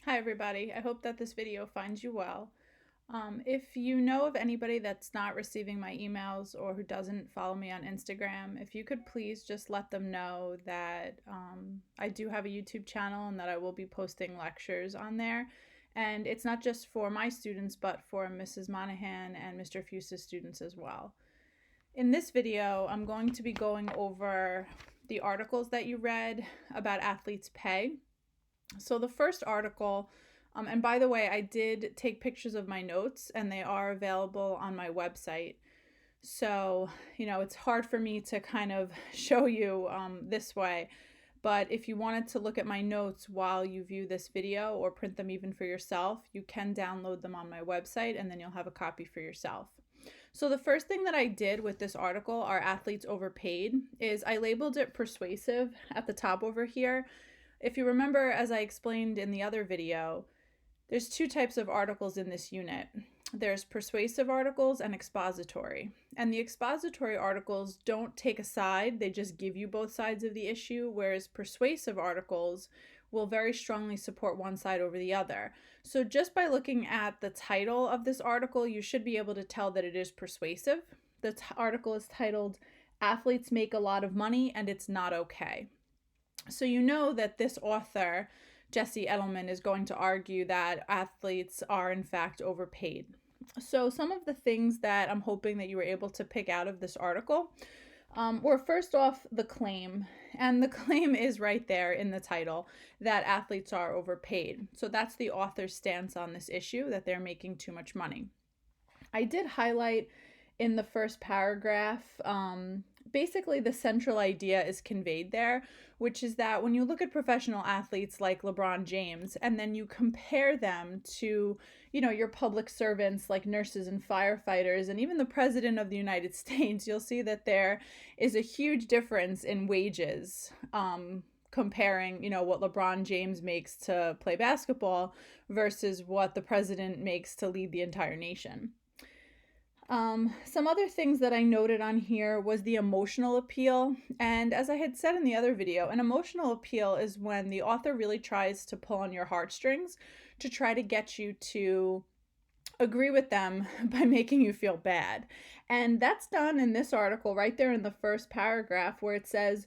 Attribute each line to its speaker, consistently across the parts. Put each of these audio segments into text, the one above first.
Speaker 1: Hi everybody, I hope that this video finds you well. If you know of anybody that's not receiving my emails or who doesn't follow me on Instagram, if you could please just let them know that I do have a YouTube channel and that I will be posting lectures on there. And it's not just for my students, but for Mrs. Monahan and Mr. Fuse's students as well. In this video, I'm going to be going over the articles that you read about athletes' pay. So the first article, and by the way, I did take pictures of my notes and they are available on my website. So, it's hard for me to kind of show you this way. But if you wanted to look at my notes while you view this video or print them even for yourself, you can download them on my website and then you'll have a copy for yourself. So the first thing that I did with this article, Are Athletes Overpaid, is I labeled it persuasive at the top over here. If you remember, as I explained in the other video, there's two types of articles in this unit. There's persuasive articles and expository. And the expository articles don't take a side, they just give you both sides of the issue, whereas persuasive articles will very strongly support one side over the other. So just by looking at the title of this article, you should be able to tell that it is persuasive. The article is titled, Athletes Make a Lot of Money and It's Not Okay. So you know that this author, Jesse Edelman, is going to argue that athletes are in fact overpaid. So some of the things that I'm hoping that you were able to pick out of this article were first off the claim. And the claim is right there in the title that athletes are overpaid. So that's the author's stance on this issue, that they're making too much money. I did highlight in the first paragraph, basically the central idea is conveyed there, which is that when you look at professional athletes like LeBron James and then you compare them to, your public servants like nurses and firefighters and even the president of the United States, you'll see that there is a huge difference in wages. Comparing, what LeBron James makes to play basketball versus what the president makes to lead the entire nation. Some other things that I noted on here was the emotional appeal. And as I had said in the other video, an emotional appeal is when the author really tries to pull on your heartstrings to try to get you to agree with them by making you feel bad. And that's done in this article right there in the first paragraph where it says,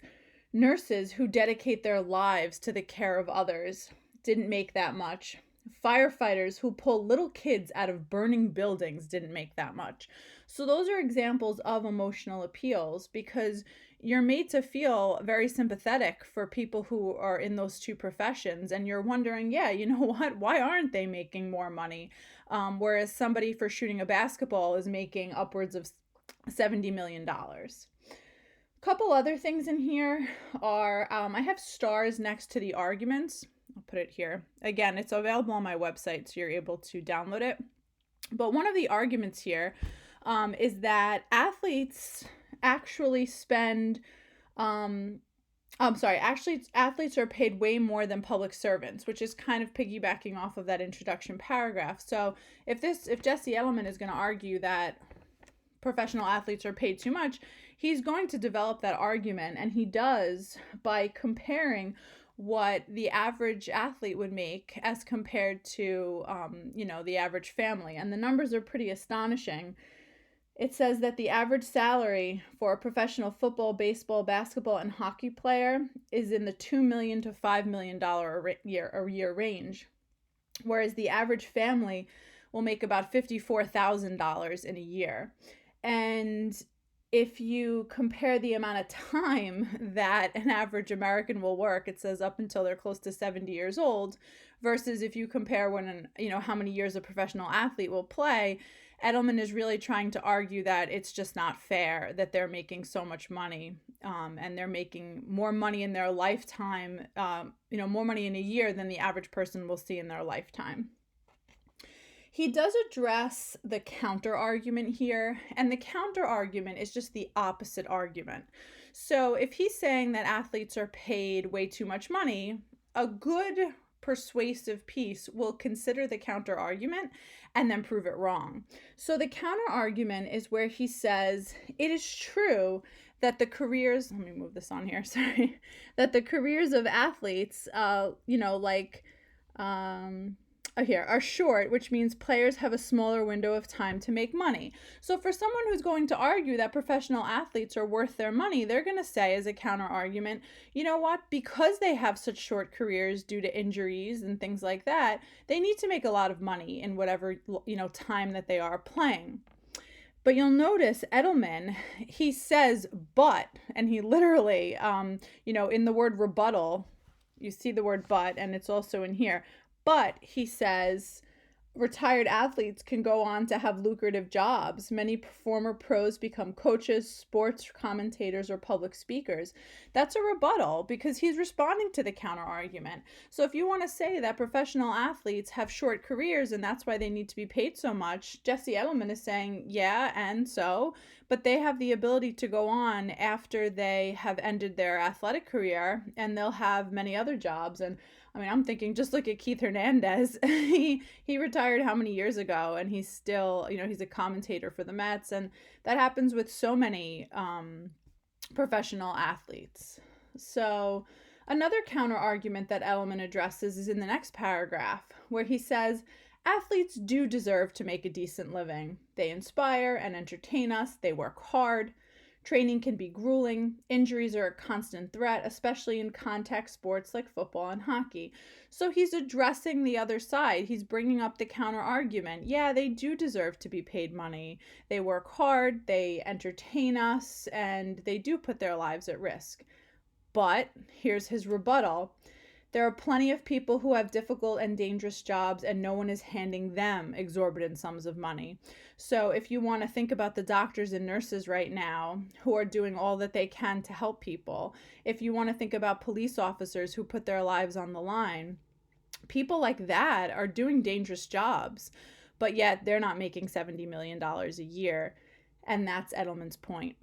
Speaker 1: nurses who dedicate their lives to the care of others didn't make that much. Firefighters who pull little kids out of burning buildings didn't make that much. So those are examples of emotional appeals because you're made to feel very sympathetic for people who are in those two professions. And you're wondering, yeah, you know what? Why aren't they making more money? Whereas somebody for shooting a basketball is making upwards of $70 million. Couple other things in here are I have stars next to the arguments. I'll put it here. Again, it's available on my website, so you're able to download it. But one of the arguments here is that athletes actually spend, actually athletes are paid way more than public servants, which is kind of piggybacking off of that introduction paragraph. So if Jesse Edelman is going to argue that professional athletes are paid too much, he's going to develop that argument, and he does by comparing what the average athlete would make as compared to, the average family. And the numbers are pretty astonishing. It says that the average salary for a professional football, baseball, basketball, and hockey player is in the $2 million to $5 million a year range, whereas the average family will make about $54,000 in a year. And if you compare the amount of time that an average American will work, it says up until they're close to 70 years old, versus if you compare how many years a professional athlete will play, Edelman is really trying to argue that it's just not fair that they're making so much money, and they're making more money in their lifetime, more money in a year than the average person will see in their lifetime. He does address the counter argument here, and the counter argument is just the opposite argument. So if he's saying that athletes are paid way too much money, a good persuasive piece will consider the counter argument and then prove it wrong. So the counter argument is where he says, it is true that the careers, let me move this on here, sorry, that the careers of athletes, like Here are short, which means players have a smaller window of time to make money. So for someone who's going to argue that professional athletes are worth their money, they're going to say as a counter argument, you know what, because they have such short careers due to injuries and things like that, they need to make a lot of money in whatever, time that they are playing. But you'll notice Edelman, he says but, and he literally, in the word rebuttal, you see the word but, and it's also in here. But he says retired athletes can go on to have lucrative jobs. Many former pros become coaches, sports commentators, or public speakers. That's a rebuttal because he's responding to the counter argument. So if you want to say that professional athletes have short careers and that's why they need to be paid so much, Jesse Edelman is saying, yeah, and so, but they have the ability to go on after they have ended their athletic career and they'll have many other jobs. And I mean, I'm thinking just look at Keith Hernandez. he retired how many years ago, and he's still, he's a commentator for the Mets, and that happens with so many professional athletes. So another counter argument that Edelman addresses is in the next paragraph, where he says, athletes do deserve to make a decent living. They inspire and entertain us. They work hard. Training can be grueling. Injuries are a constant threat, especially in contact sports like football and hockey. So he's addressing the other side. He's bringing up the counter argument. Yeah, they do deserve to be paid money. They work hard, they entertain us, and they do put their lives at risk. But here's his rebuttal. There are plenty of people who have difficult and dangerous jobs, and no one is handing them exorbitant sums of money. So if you want to think about the doctors and nurses right now who are doing all that they can to help people, if you want to think about police officers who put their lives on the line, people like that are doing dangerous jobs, but yet they're not making $70 million a year. And that's Edelman's point.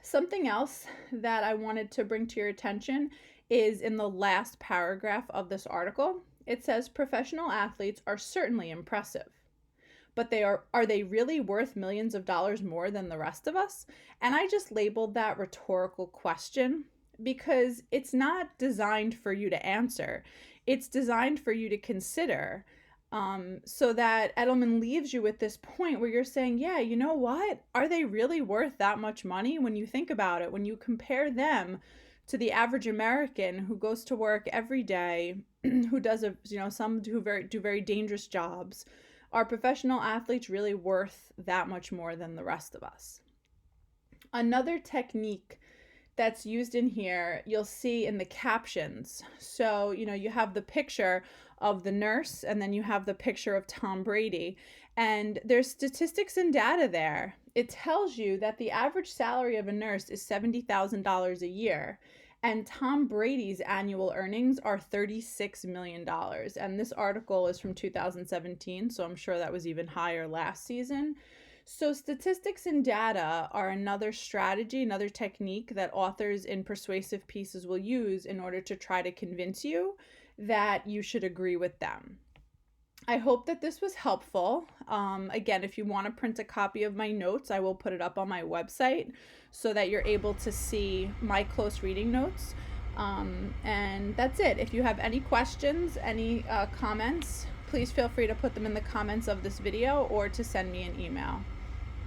Speaker 1: Something else that I wanted to bring to your attention is in the last paragraph of this article. It says professional athletes are certainly impressive, but are they really worth millions of dollars more than the rest of us? And I just labeled that rhetorical question because it's not designed for you to answer. It's designed for you to consider, so that Edelman leaves you with this point where you're saying, yeah, you know what? Are they really worth that much money when you think about it? When you compare them to the average American who goes to work every day, who does some do very dangerous jobs, are professional athletes really worth that much more than the rest of us? Another technique that's used in here, you'll see in the captions. So, you have the picture of the nurse and then you have the picture of Tom Brady, and there's statistics and data there. It tells you that the average salary of a nurse is $70,000 a year, and Tom Brady's annual earnings are $36 million. And this article is from 2017, so I'm sure that was even higher last season. So statistics and data are another strategy, another technique that authors in persuasive pieces will use in order to try to convince you that you should agree with them. I hope that this was helpful. Again, if you want to print a copy of my notes, I will put it up on my website so that you're able to see my close reading notes. And that's it. If you have any questions, any comments, please feel free to put them in the comments of this video or to send me an email.